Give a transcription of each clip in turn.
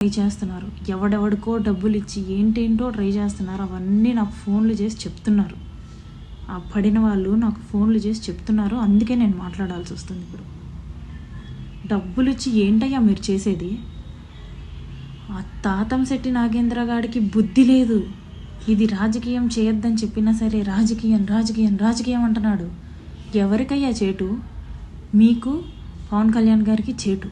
Try చేస్తున్నారు, ఎవడెవడికో డబ్బులు ఇచ్చి ఏంటేంటో ట్రై చేస్తున్నారు. అవన్నీ నాకు ఫోన్లు చేసి చెప్తున్నారు. ఆ పడిన వాళ్ళు నాకు ఫోన్లు చేసి చెప్తున్నారు. అందుకే నేను మాట్లాడాల్సి వస్తుంది. ఇప్పుడు డబ్బులు ఇచ్చి ఏంటయ్యా మీరు చేసేది? ఆ తాతంశెట్టి నాగేంద్ర గారికి బుద్ధి లేదు. ఇది రాజకీయం చేయొద్దని చెప్పినా సరే రాజకీయం రాజకీయం రాజకీయం అంటున్నాడు. ఎవరికయ్యా చేటు? మీకు, పవన్ కళ్యాణ్ గారికి చేటు.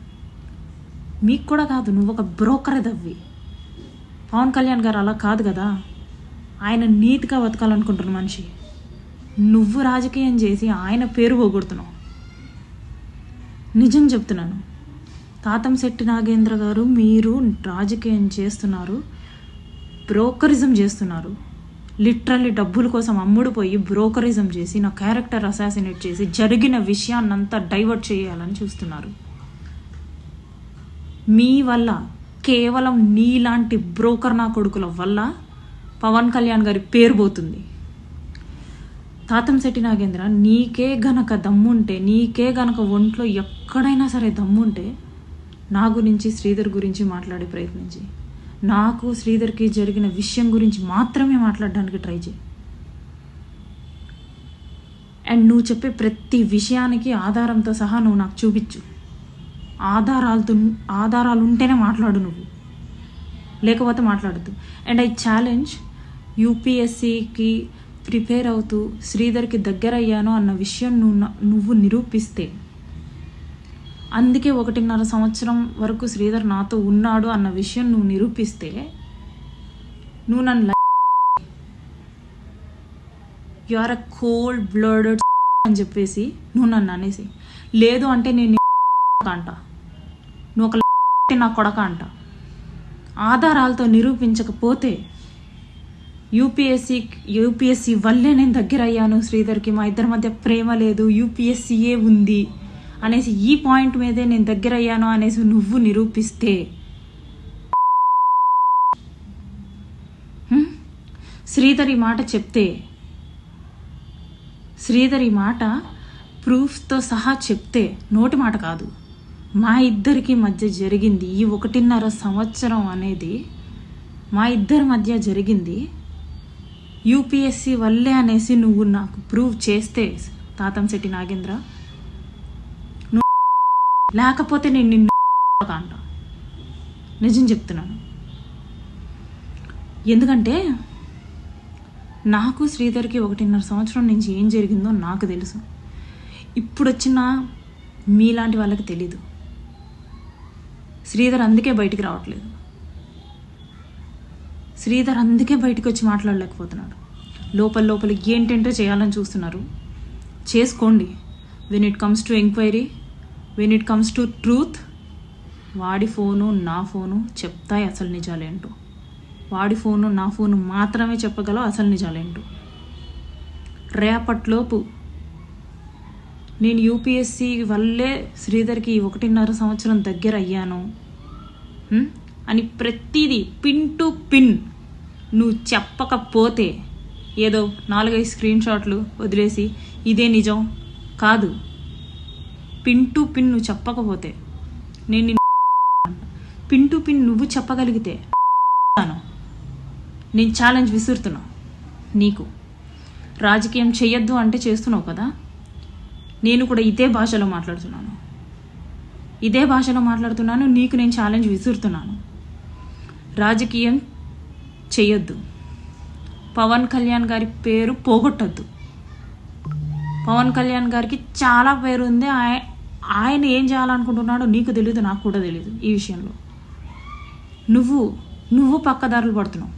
మీకు కూడా కాదు, నువ్వు ఒక బ్రోకర్ దవ్వి. పవన్ కళ్యాణ్ గారు అలా కాదు కదా, ఆయన నీతిగా బతకాలనుకుంటున్న మనిషి. నువ్వు రాజకీయం చేసి ఆయన పేరు పోగొడుతున్నావు. నిజం చెప్తున్నాను, తాతంశెట్టి నాగేంద్ర గారు, మీరు రాజకీయం చేస్తున్నారు, బ్రోకరిజం చేస్తున్నారు. లిటరల్లీ డబ్బుల కోసం అమ్ముడుపోయి బ్రోకరిజం చేసి నా క్యారెక్టర్ అసాసినేట్ చేసి జరిగిన విషయాన్నంతా డైవర్ట్ చేయాలని చూస్తున్నారు. మీ వల్ల, కేవలం నీలాంటి బ్రోకర్ నా కొడుకుల వల్ల పవన్ కళ్యాణ్ గారి పేరు పోతుంది. తాతంశెట్టి నాగేంద్ర, నీకే గనక దమ్ముంటే, నీకే గనక ఒంట్లో ఎక్కడైనా సరే దమ్ముంటే నా గురించి, శ్రీధర్ గురించి మాట్లాడే ప్రయత్నించి, నాకు శ్రీధర్కి జరిగిన విషయం గురించి మాత్రమే మాట్లాడడానికి ట్రై చేయి. అండ్ నువ్వు చెప్పే ప్రతి విషయానికి ఆధారంతో సహా నువ్వు నాకు చూపించు. ఆధారాలు ఉంటేనే మాట్లాడు నువ్వు, లేకపోతే మాట్లాడద్దు. అండ్ ఐ ఛాలెంజ్, యూపీఎస్సీకి ప్రిపేర్ అవుతూ శ్రీధర్కి దగ్గర అయ్యాను అన్న విషయం నువ్వు నిరూపిస్తే, అందుకే 1.5 సంవత్సరం వరకు శ్రీధర్ నాతో ఉన్నాడు అన్న విషయం నువ్వు నిరూపిస్తే, నువ్వు నన్ను you are a cold blooded అని చెప్పేసి నువ్వు నన్ను అనేసి, లేదు అంటే నేను అంట, నువ్వు ఒక నా కొడక అంట. ఆధారాలతో నిరూపించకపోతే, యూపీఎస్సీ వల్లే నేను దగ్గర అయ్యాను శ్రీధర్కి, మా ఇద్దరి మధ్య ప్రేమ లేదు, యూపీఎస్సీయే ఉంది అనేసి, ఈ పాయింట్ మీదే నేను దగ్గర అయ్యాను అనేసి నువ్వు నిరూపిస్తే, శ్రీధర్ ఈ మాట చెప్తే, శ్రీధర్ ఈ మాట ప్రూఫ్తో సహా చెప్తే, నోటి మాట కాదు, మా ఇద్దరికి మధ్య జరిగింది ఈ 1.5 సంవత్సరం అనేది మా ఇద్దరి మధ్య జరిగింది యూపీఎస్సీ వల్లే అనేసి నువ్వు నాకు ప్రూవ్ చేస్తే, తాతంశెట్టి నాగేంద్ర, లేకపోతే నేను నిన్ను అంట. నిజం చెప్తున్నాను. ఎందుకంటే నాకు శ్రీధర్కి 1.5 సంవత్సరం నుంచి ఏం జరిగిందో నాకు తెలుసు. ఇప్పుడు వచ్చిన మీలాంటి వాళ్ళకి తెలీదు. శ్రీధర్ అందుకే బయటికి రావట్లేదు. శ్రీధర్ అందుకే బయటికి వచ్చి మాట్లాడలేకపోతున్నాడు. లోపల ఏంటంటే చేయాలని చూస్తున్నారు. చేసుకోండి. When it comes to enquiry, when it comes to truth, వాడి ఫోను నా ఫోను చెప్తాయి అసలు నిజాలేంటో. వాడి ఫోను నా ఫోను మాత్రమే చెప్పగలవు అసలు నిజాలేంటో. రేపట్లోపు నేను యూపీఎస్సీ వల్లే శ్రీధర్కి 1.5 సంవత్సరం దగ్గర అయ్యాను అని ప్రతిదీ పిన్ టు పిన్ నువ్వు చెప్పకపోతే, ఏదో 4-5 స్క్రీన్ షాట్లు వదిలేసి ఇదే నిజం కాదు, పిన్ టు పిన్ నువ్వు చెప్పకపోతే, నేను పిన్ టు పిన్ నువ్వు చెప్పగలిగితే నేను ఛాలెంజ్ విసురుతున్నా. నీకు రాజకీయం చెయ్యొద్దు అంటే చేస్తున్నావు కదా, నేను కూడా ఇదే భాషలో మాట్లాడుతున్నాను. నీకు నేను ఛాలెంజ్ విసురుతున్నాను. రాజకీయం చెయ్యొద్దు, పవన్ కళ్యాణ్ గారి పేరు పోగొట్టద్దు. పవన్ కళ్యాణ్ గారికి చాలా పేరు ఉంది. ఆయన ఏం చేయాలనుకుంటున్నాడో నీకు తెలీదు, నాకు కూడా తెలీదు. ఈ విషయంలో నువ్వు పక్కదారులు పడుతున్నావు.